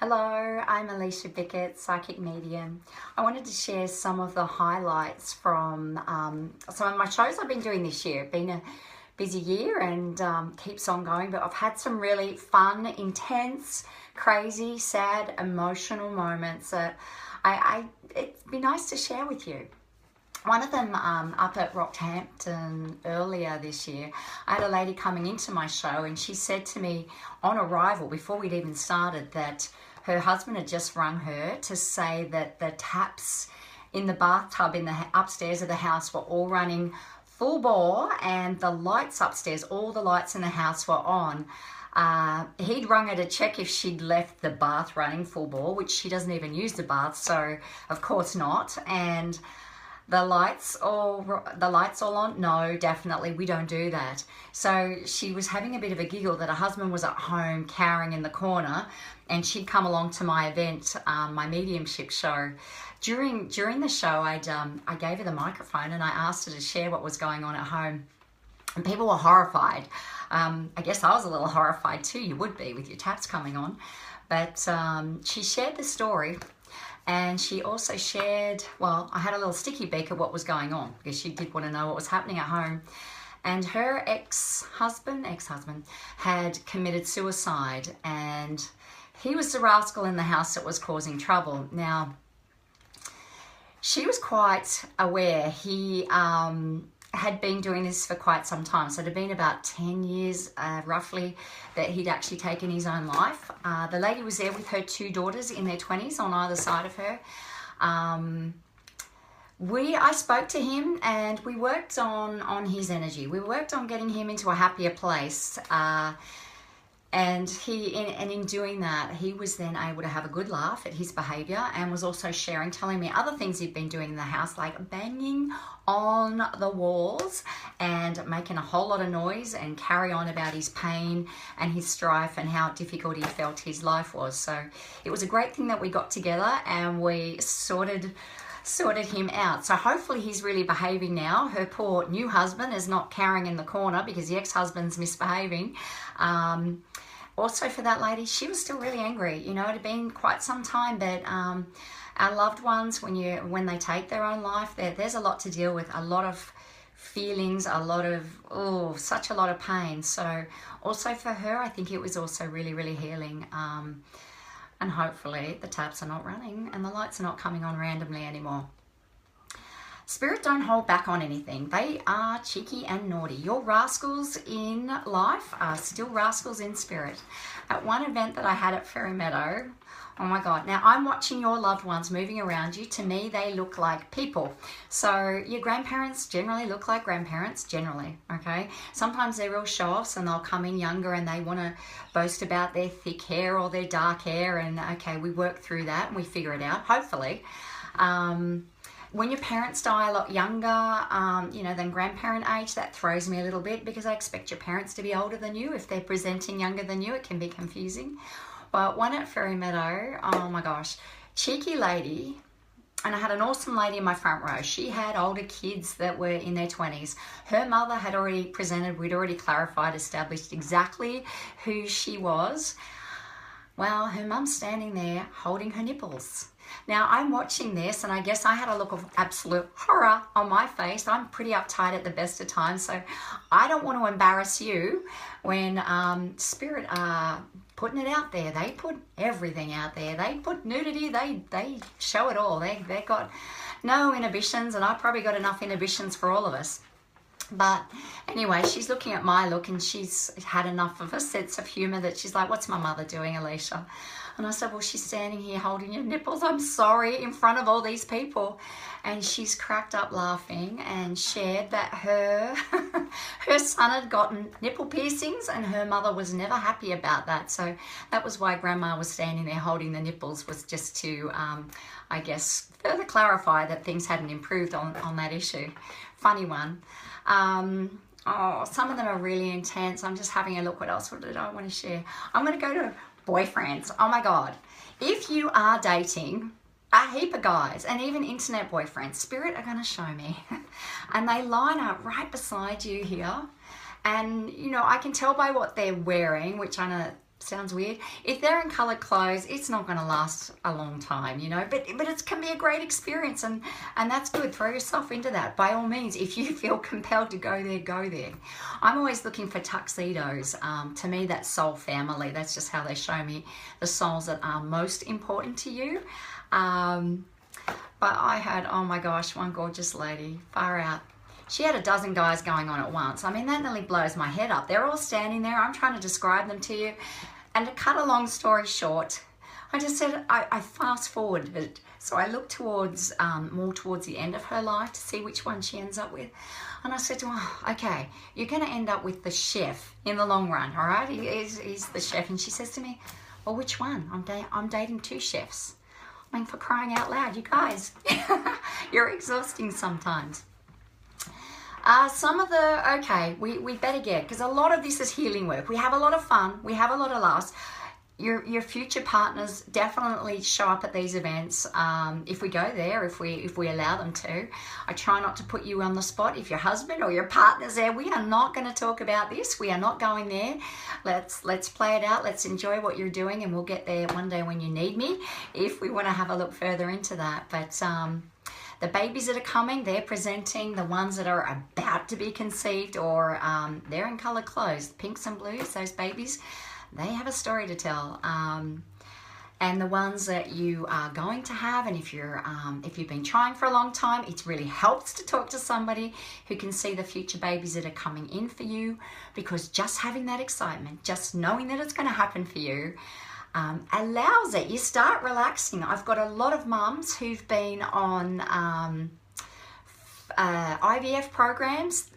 Hello, I'm Alicia Bickett, psychic medium. I wanted to share some of the highlights from some of my shows I've been doing this year. It's been a busy year and keeps on going, but I've had some really fun, intense, crazy, sad, emotional moments that it'd be nice to share with you. One of them up at Rockhampton earlier this year, I had a lady coming into my show and she said to me on arrival, before we'd even started, that her husband had just rung her to say that the taps in the bathtub in the upstairs of the house were all running full bore and the lights upstairs, all the lights in the house were on. He'd rung her to check if she'd left the bath running full bore, which she doesn't even use the bath, so of course not. And the lights all on? No, definitely, we don't do that. So she was having a bit of a giggle that her husband was at home cowering in the corner and she'd come along to my event, my mediumship show. During the show, I gave her the microphone and I asked her to share what was going on at home. And people were horrified. I guess I was a little horrified too. You would be with your taps coming on. But she shared the story. And she also shared, well, I had a little sticky beak of what was going on because she did want to know what was happening at home. And her ex-husband had committed suicide and he was the rascal in the house that was causing trouble. Now, she was quite aware he had been doing this for quite some time. So it had been about 10 years, roughly, that he'd actually taken his own life. The lady was there with her two daughters in their 20s on either side of her. I spoke to him and we worked on his energy. We worked on getting him into a happier place. And in doing that, he was then able to have a good laugh at his behaviour and was also telling me other things he'd been doing in the house, like banging on the walls and making a whole lot of noise and carry on about his pain and his strife and how difficult he felt his life was. So it was a great thing that we got together and we sorted him out. So hopefully he's really behaving now. Her poor new husband is not cowering in the corner because the ex-husband's misbehaving. Also for that lady, she was still really angry. You know, it had been quite some time, but our loved ones, when they take their own life, there's a lot to deal with, a lot of feelings, such a lot of pain. So also for her, I think it was also really, really healing. And hopefully the taps are not running and the lights are not coming on randomly anymore. Spirit don't hold back on anything. They are cheeky and naughty. Your rascals in life are still rascals in spirit. At one event that I had at Fairy Meadow, oh my God. Now I'm watching your loved ones moving around you. To me, they look like people. So your grandparents generally look like grandparents, generally, okay? Sometimes they're real show-offs and they'll come in younger and they want to boast about their thick hair or their dark hair. And okay, we work through that and we figure it out, hopefully. When your parents die a lot younger, than grandparent age, that throws me a little bit because I expect your parents to be older than you. If they're presenting younger than you, it can be confusing. But one at Fairy Meadow, oh my gosh, cheeky lady, and I had an awesome lady in my front row. She had older kids that were in their 20s. Her mother had already presented, we'd already clarified, established exactly who she was. Well, her mum's standing there holding her nipples. Now, I'm watching this and I guess I had a look of absolute horror on my face. I'm pretty uptight at the best of times, so I don't want to embarrass you when Spirit are putting it out there. They put everything out there. They put nudity. They show it all. They've got no inhibitions, and I've probably got enough inhibitions for all of us. But anyway, she's looking at my look and she's had enough of a sense of humour that she's like, what's my mother doing, Alicia? And I said, well, she's standing here holding your nipples. I'm sorry, in front of all these people. And she's cracked up laughing and shared that her son had gotten nipple piercings and her mother was never happy about that. So that was why Grandma was standing there holding the nipples, was just to, I guess, further clarify that things hadn't improved on that issue. Funny one. Some of them are really intense. I'm just having a look. What else did I want to share? I'm going to go to boyfriends. Oh my God. If you are dating a heap of guys and even internet boyfriends, Spirit are going to show me. And they line up right beside you here. And, I can tell by what they're wearing, which I know Sounds weird. If they're in coloured clothes, it's not going to last a long time, you know. But it can be a great experience, and that's good. Throw yourself into that. By all means, if you feel compelled to go there, go there. I'm always looking for tuxedos. To me, that's soul family. That's just how they show me the souls that are most important to you. But I had, oh my gosh, one gorgeous lady, far out. She had a dozen guys going on at once. I mean, that nearly blows my head up. They're all standing there. I'm trying to describe them to you. And to cut a long story short, I just said, I fast forwarded. So I looked towards, more towards the end of her life to see which one she ends up with. And I said to her, okay, you're going to end up with the chef in the long run, all right? He's the chef. And she says to me, well, which one? I'm dating 2 chefs. I mean, for crying out loud, you guys, you're exhausting sometimes. Some of the, okay, we better get, because a lot of this is healing work. We have a lot of fun. We have a lot of laughs. Your future partners definitely show up at these events if we go there, if we allow them to. I try not to put you on the spot. If your husband or your partner's there, we are not going to talk about this. We are not going there. Let's play it out. Let's enjoy what you're doing, and we'll get there one day when you need me if we want to have a look further into that. But the babies that are coming, they're presenting. The ones that are about to be conceived, or they're in coloured clothes, pinks and blues, those babies, they have a story to tell. And the ones that you are going to have, and if you've been trying for a long time, it really helps to talk to somebody who can see the future babies that are coming in for you, because just having that excitement, just knowing that it's going to happen for you, allows it. You start relaxing. I've got a lot of mums who've been on IVF programs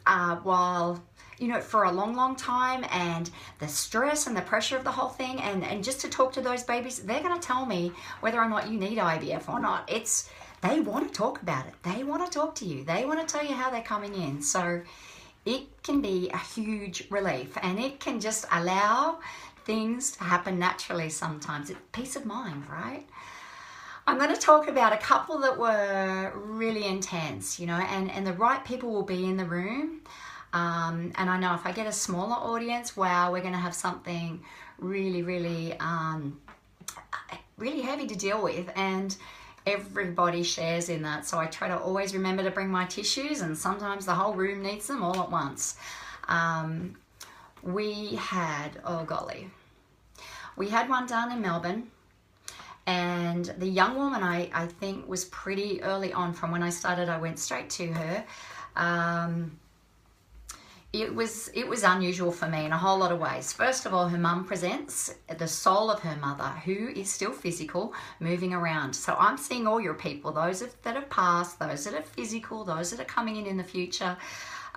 while, you know, for a long time, and the stress and the pressure of the whole thing, and just to talk to those babies, they're going to tell me whether or not you need IVF or not. They want to talk about it. They want to talk to you. They want to tell you how they're coming in. So it can be a huge relief, and it can just allow things to happen naturally sometimes. It's peace of mind, right? I'm going to talk about a couple that were really intense, you know, and the right people will be in the room. And I know if I get a smaller audience, wow, we're going to have something really, really, really heavy to deal with. And everybody shares in that. So I try to always remember to bring my tissues, and sometimes the whole room needs them all at once. We had, oh golly, we had one done in Melbourne, and the young woman I think was pretty early on. From when I started, I went straight to her. It was unusual for me in a whole lot of ways. First of all, her mum presents the soul of her mother, who is still physical, moving around. So I'm seeing all your people, those that have passed, those that are physical, those that are coming in the future.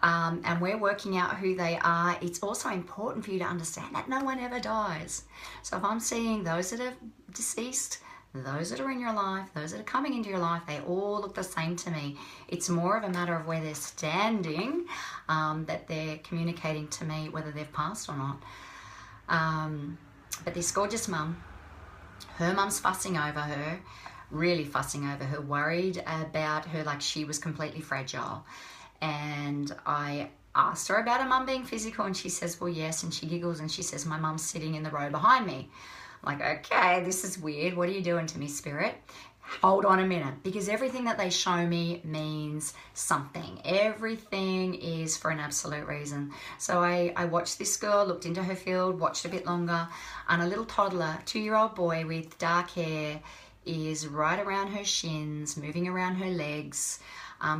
And we're working out who they are. It's also important for you to understand that no one ever dies. So if I'm seeing those that are deceased, those that are in your life, those that are coming into your life, they all look the same to me. It's more of a matter of where they're standing, that they're communicating to me whether they've passed or not. But this gorgeous mum, her mum's fussing over her, really fussing over her, worried about her like she was completely fragile. And I asked her about her mum being physical, and she says, well, yes. And she giggles and she says, my mum's sitting in the row behind me. I'm like, okay, this is weird. What are you doing to me, Spirit? Hold on a minute, because everything that they show me means something. Everything is for an absolute reason. So I watched this girl, looked into her field, watched a bit longer, and a little toddler, 2-year-old boy with dark hair, is right around her shins, moving around her legs,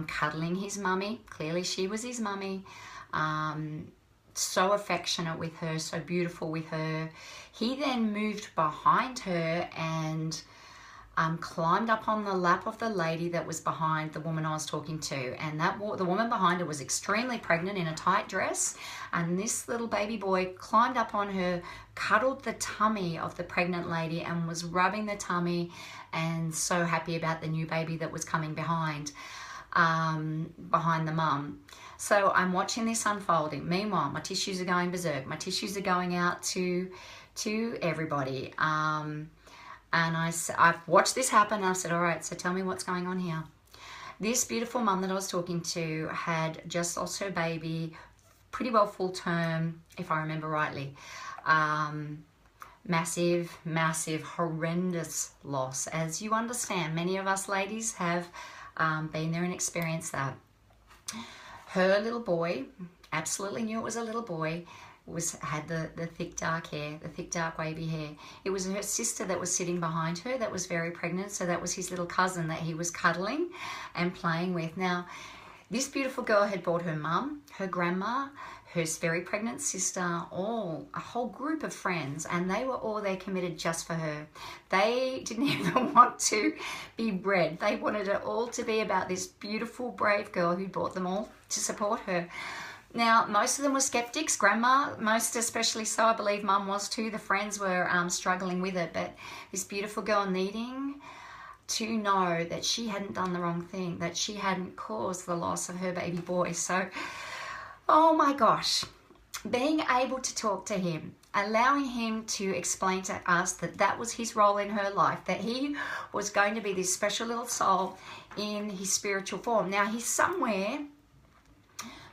cuddling his mummy. Clearly she was his mummy. So affectionate with her, so beautiful with her. He then moved behind her and climbed up on the lap of the lady that was behind the woman I was talking to. And the woman behind her was extremely pregnant in a tight dress. And this little baby boy climbed up on her, cuddled the tummy of the pregnant lady, and was rubbing the tummy, and so happy about the new baby that was coming behind the mum. So I'm watching this unfolding. Meanwhile, my tissues are going berserk. My tissues are going out to everybody. And I've watched this happen, and I've said, all right, so tell me what's going on here. This beautiful mum that I was talking to had just lost her baby, pretty well full term, if I remember rightly. Massive, massive, horrendous loss. As you understand, many of us ladies have been there and experienced that. Her little boy, absolutely knew it was a little boy, had the thick dark hair, the thick dark wavy hair. It was her sister that was sitting behind her that was very pregnant, so that was his little cousin that he was cuddling and playing with. Now, this beautiful girl had brought her mum, her grandma, her very pregnant sister, a whole group of friends, and they were all there committed just for her. They didn't even want to be bred. They wanted it all to be about this beautiful, brave girl who brought them all to support her. Now, most of them were skeptics. Grandma, most especially so, I believe mum was too. The friends were struggling with it, but this beautiful girl needing to know that she hadn't done the wrong thing, that she hadn't caused the loss of her baby boy. So, oh my gosh, being able to talk to him, allowing him to explain to us that that was his role in her life, that he was going to be this special little soul in his spiritual form. Now, he's somewhere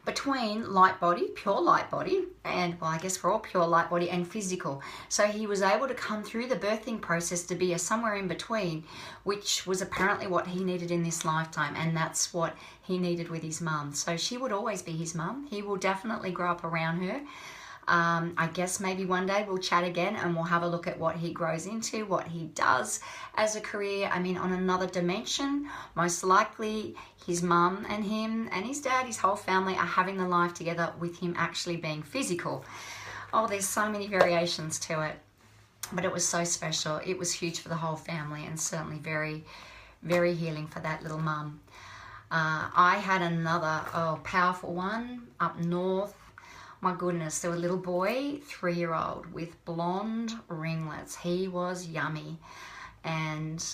between light body, pure light body, and, well, I guess we're all pure light body, and physical. So he was able to come through the birthing process to be somewhere in between, which was apparently what he needed in this lifetime, and that's what he needed with his mum. So she would always be his mum. He will definitely grow up around her. I guess maybe one day we'll chat again and we'll have a look at what he grows into, what he does as a career. I mean, on another dimension, most likely his mum and him and his dad, his whole family are having the life together with him actually being physical. Oh, there's so many variations to it, but it was so special. It was huge for the whole family and certainly very, very healing for that little mum. I had another powerful one up north. My goodness, there was a little boy, 3-year-old, with blonde ringlets. He was yummy. And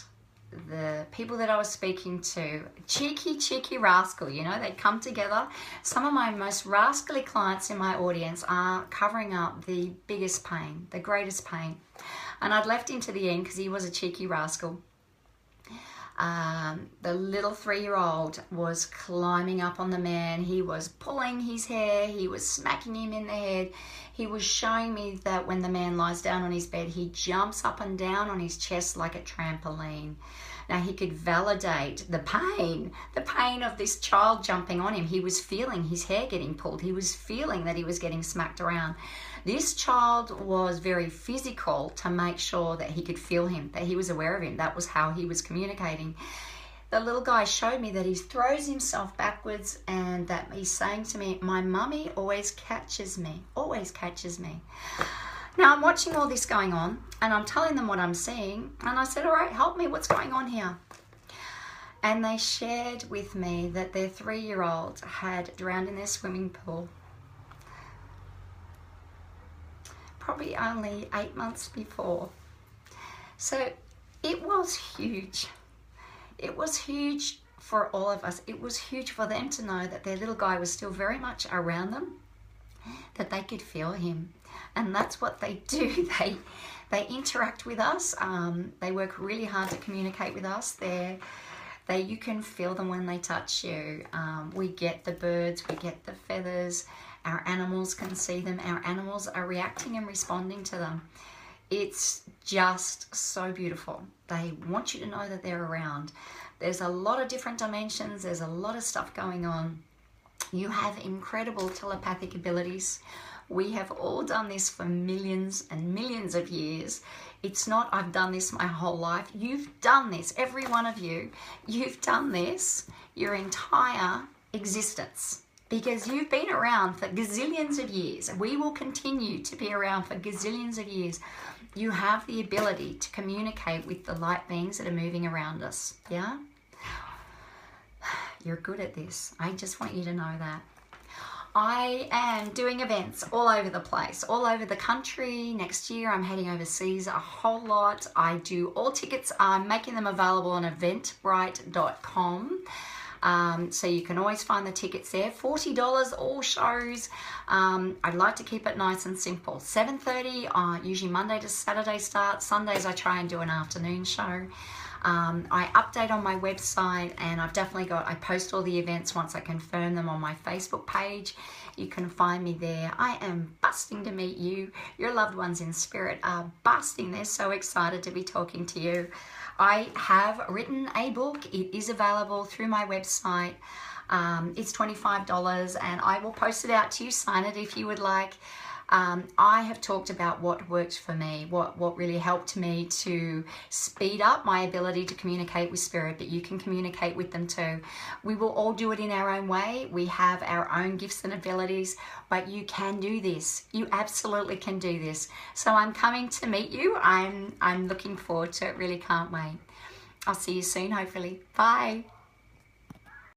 the people that I was speaking to, cheeky rascal, you know, they'd come together. Some of my most rascally clients in my audience are covering up the biggest pain, the greatest pain. And I'd left him to the end because he was a cheeky rascal. The little 3-year-old was climbing up on the man. He was pulling his hair. He was smacking him in the head. He was showing me that when the man lies down on his bed, he jumps up and down on his chest like a trampoline. Now, he could validate the pain of this child jumping on him. He was feeling his hair getting pulled. He was feeling that he was getting smacked around. This child was very physical to make sure that he could feel him, that he was aware of him. That was how he was communicating. The little guy showed me that he throws himself backwards and that he's saying to me, my mummy always catches me, always catches me. Now, I'm watching all this going on and I'm telling them what I'm seeing. And I said, all right, help me, what's going on here? And they shared with me that their 3-year-old had drowned in their swimming pool. Probably only 8 months before. So it was huge. It was huge for all of us. It was huge for them to know that their little guy was still very much around them, that they could feel him. And that's what they do. They interact with us. They work really hard to communicate with us. You can feel them when they touch you. We get the birds, we get the feathers. Our animals can see them. Our animals are reacting and responding to them. It's just so beautiful. They want you to know that they're around. There's a lot of different dimensions. There's a lot of stuff going on. You have incredible telepathic abilities. We have all done this for millions and millions of years. It's not, I've done this my whole life. You've done this, every one of you. You've done this your entire existence. Because you've been around for gazillions of years. We will continue to be around for gazillions of years. You have the ability to communicate with the light beings that are moving around us. Yeah? You're good at this. I just want you to know that. I am doing events all over the place, all over the country. Next year I'm heading overseas a whole lot. I do all tickets. I'm making them available on eventbrite.com. So you can always find the tickets there. $40 all shows. I'd like to keep it nice and simple. 7:30, usually Monday to Saturday start. Sundays I try and do an afternoon show. I update on my website, and I've definitely I post all the events once I confirm them on my Facebook page. You can find me there. I am busting to meet you. Your loved ones in spirit are busting. They're so excited to be talking to you. I have written a book. It is available through my website. It's $25, and I will post it out to you. Sign it if you would like. I have talked about what worked for me, what really helped me to speed up my ability to communicate with spirit, but you can communicate with them too. We will all do it in our own way. We have our own gifts and abilities, but you can do this. You absolutely can do this. So I'm coming to meet you. I'm looking forward to it. Really can't wait. I'll see you soon, hopefully. Bye.